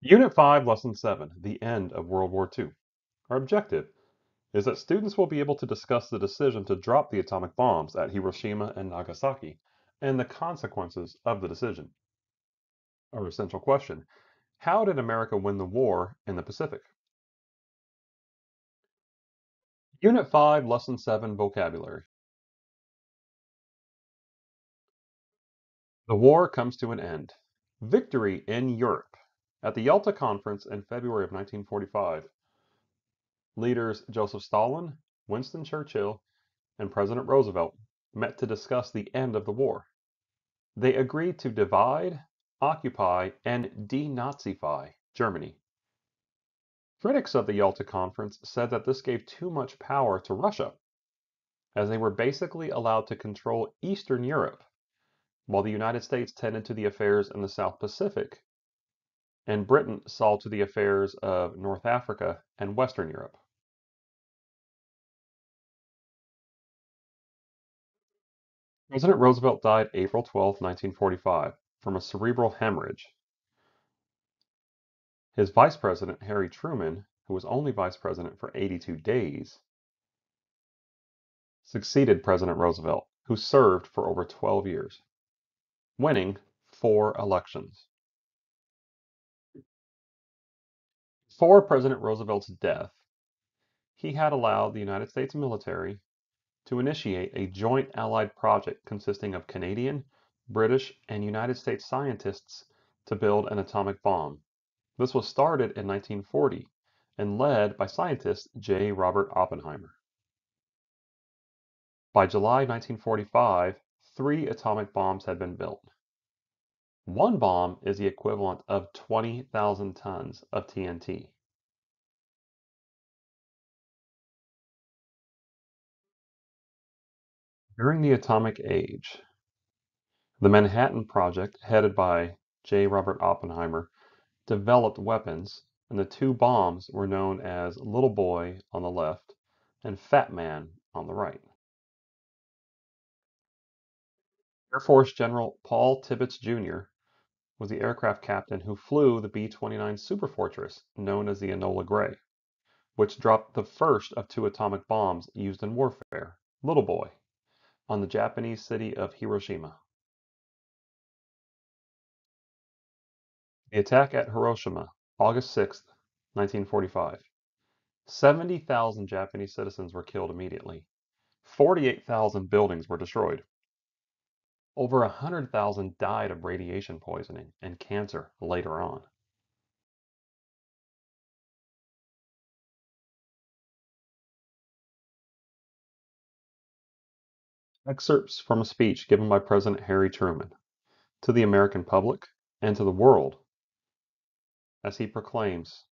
Unit 5, Lesson 7, The End of World War II. Our objective is that students will be able to discuss the decision to drop the atomic bombs at Hiroshima and Nagasaki and the consequences of the decision. Our essential question: how did America win the war in the Pacific? Unit 5, Lesson 7, Vocabulary. The war comes to an end. Victory in Europe. At the Yalta Conference in February of 1945, leaders Joseph Stalin, Winston Churchill, and President Roosevelt met to discuss the end of the war. They agreed to divide, occupy, and denazify Germany. Critics of the Yalta Conference said that this gave too much power to Russia, as they were basically allowed to control Eastern Europe, while the United States tended to the affairs in the South Pacific, and Britain saw to the affairs of North Africa and Western Europe. President Roosevelt died April 12, 1945, from a cerebral hemorrhage. His vice president, Harry Truman, who was only vice president for 82 days, succeeded President Roosevelt, who served for over 12 years, winning 4 elections. Before President Roosevelt's death, he had allowed the United States military to initiate a joint Allied project consisting of Canadian, British, and United States scientists to build an atomic bomb. This was started in 1940 and led by scientist J. Robert Oppenheimer. By July 1945, 3 atomic bombs had been built. One bomb is the equivalent of 20,000 tons of TNT. During the atomic age, the Manhattan Project, headed by J. Robert Oppenheimer, developed weapons, and the 2 bombs were known as Little Boy on the left and Fat Man on the right. Air Force General Paul Tibbets Jr. was the aircraft captain who flew the B-29 Superfortress, known as the Enola Gray, which dropped the first of 2 atomic bombs used in warfare, Little Boy, on the Japanese city of Hiroshima. The attack at Hiroshima, August 6, 1945. 70,000 Japanese citizens were killed immediately. 48,000 buildings were destroyed. Over 100,000 died of radiation poisoning and cancer later on. Excerpts from a speech given by President Harry Truman to the American public and to the world as he proclaims,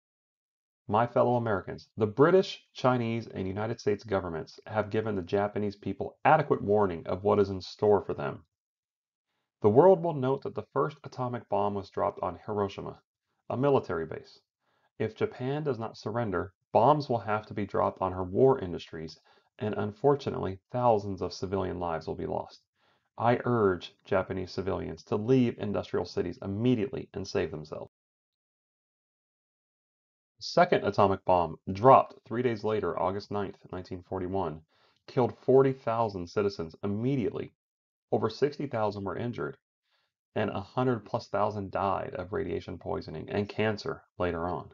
"My fellow Americans, the British, Chinese, and United States governments have given the Japanese people adequate warning of what is in store for them. The world will note that the first atomic bomb was dropped on Hiroshima, a military base. If Japan does not surrender, bombs will have to be dropped on her war industries, and unfortunately, thousands of civilian lives will be lost. I urge Japanese civilians to leave industrial cities immediately and save themselves." The second atomic bomb, dropped 3 days later, August 9, 1941, killed 40,000 citizens immediately. Over 60,000 were injured, and 100 plus thousand died of radiation poisoning and cancer later on.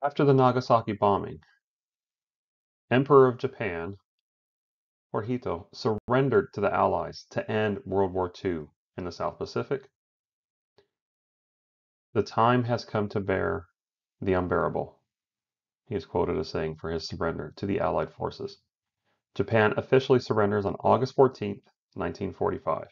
After the Nagasaki bombing, Emperor of Japan, Hirohito, surrendered to the Allies to end World War II in the South Pacific. "The time has come to bear the unbearable," he is quoted as saying for his surrender to the Allied forces. Japan officially surrenders on August 14, 1945.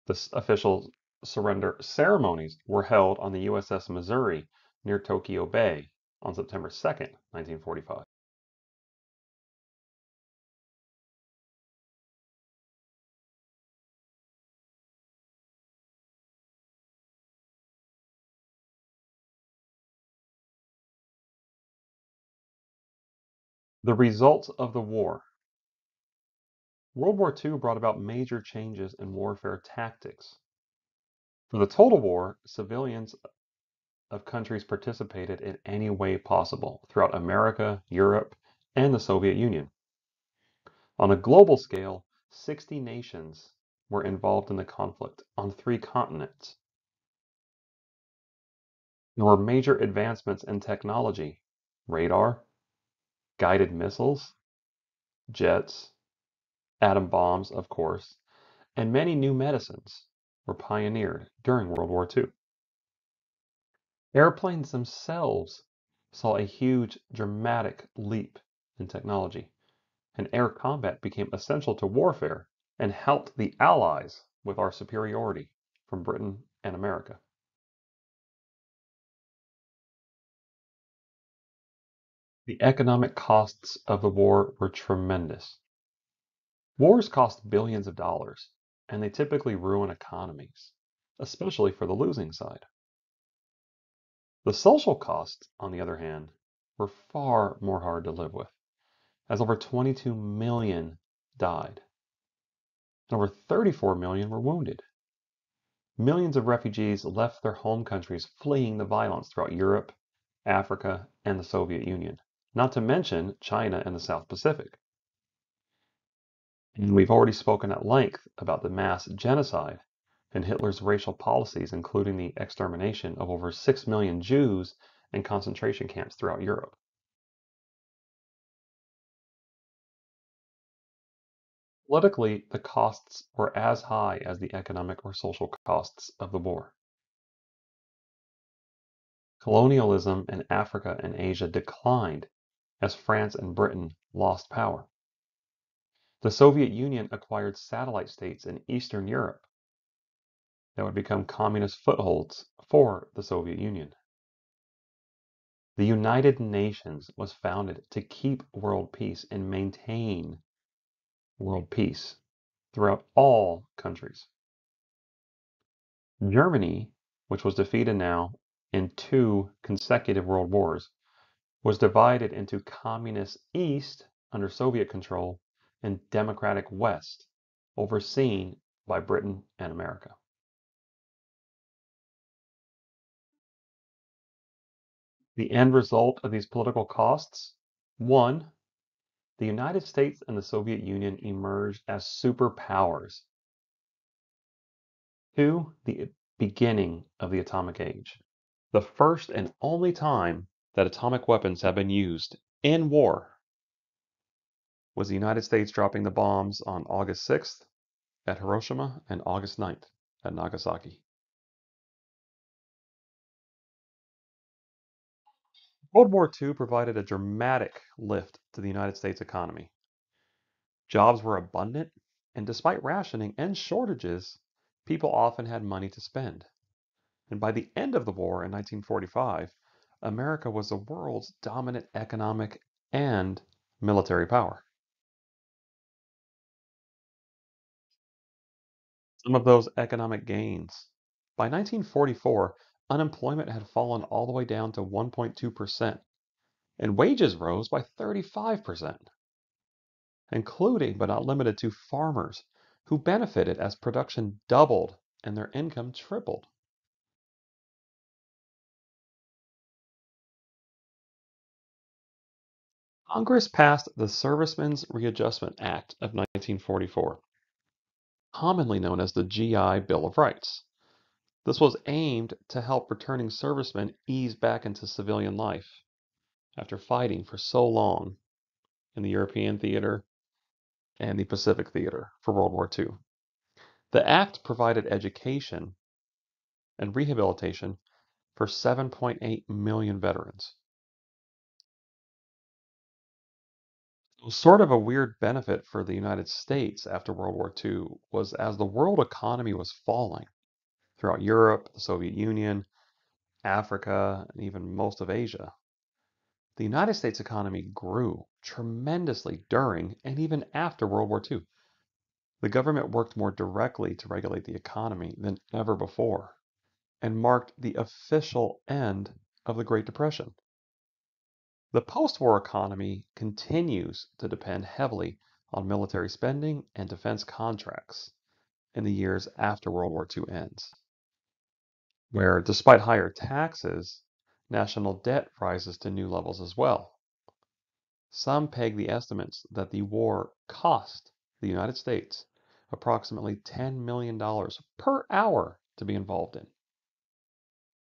This official surrender ceremonies were held on the USS Missouri near Tokyo Bay on September 2nd, 1945. The results of the war. World War II brought about major changes in warfare tactics. For the total war, civilians of countries participated in any way possible throughout America, Europe, and the Soviet Union. On a global scale, 60 nations were involved in the conflict on 3 continents. There were major advancements in technology: radar, guided missiles, jets, atom bombs, of course, and many new medicines were pioneered during World War II. Airplanes themselves saw a huge, dramatic leap in technology, and air combat became essential to warfare and helped the Allies with our superiority from Britain and America. The economic costs of the war were tremendous. Wars cost billions of dollars, and they typically ruin economies, especially for the losing side. The social costs, on the other hand, were far more hard to live with, as over 22 million died and over 34 million were wounded. Millions of refugees left their home countries fleeing the violence throughout Europe, Africa, and the Soviet Union, not to mention China and the South Pacific. And we've already spoken at length about the mass genocide and Hitler's racial policies, including the extermination of over 6 million Jews in concentration camps throughout Europe. Politically, the costs were as high as the economic or social costs of the war. Colonialism in Africa and Asia declined as France and Britain lost power. The Soviet Union acquired satellite states in Eastern Europe that would become communist footholds for the Soviet Union. The United Nations was founded to keep world peace and maintain world peace throughout all countries. Germany, which was defeated now in 2 consecutive world wars, was divided into Communist East under Soviet control and Democratic West, overseen by Britain and America. The end result of these political costs: 1. The United States and the Soviet Union emerged as superpowers. 2. The beginning of the atomic age. The first and only time that atomic weapons have been used in war was the United States dropping the bombs on August 6th at Hiroshima and August 9th at Nagasaki. World War II provided a dramatic lift to the United States economy. Jobs were abundant, and despite rationing and shortages, people often had money to spend. And by the end of the war in 1945, America was the world's dominant economic and military power. Some of those economic gains. By 1944, unemployment had fallen all the way down to 1.2%, and wages rose by 35%, including but not limited to farmers, who benefited as production doubled and their income tripled. Congress passed the Servicemen's Readjustment Act of 1944, commonly known as the GI Bill of Rights. This was aimed to help returning servicemen ease back into civilian life after fighting for so long in the European theater and the Pacific theater for World War II. The act provided education and rehabilitation for 7.8 million veterans. Sort of a weird benefit for the United States after World War II was as the world economy was falling, throughout Europe, the Soviet Union, Africa, and even most of Asia. The United States economy grew tremendously during and even after World War II. The government worked more directly to regulate the economy than ever before and marked the official end of the Great Depression. The post war economy continues to depend heavily on military spending and defense contracts in the years after World War II ends, where despite higher taxes, national debt rises to new levels as well. Some peg the estimates that the war cost the United States approximately $10 million per hour to be involved in.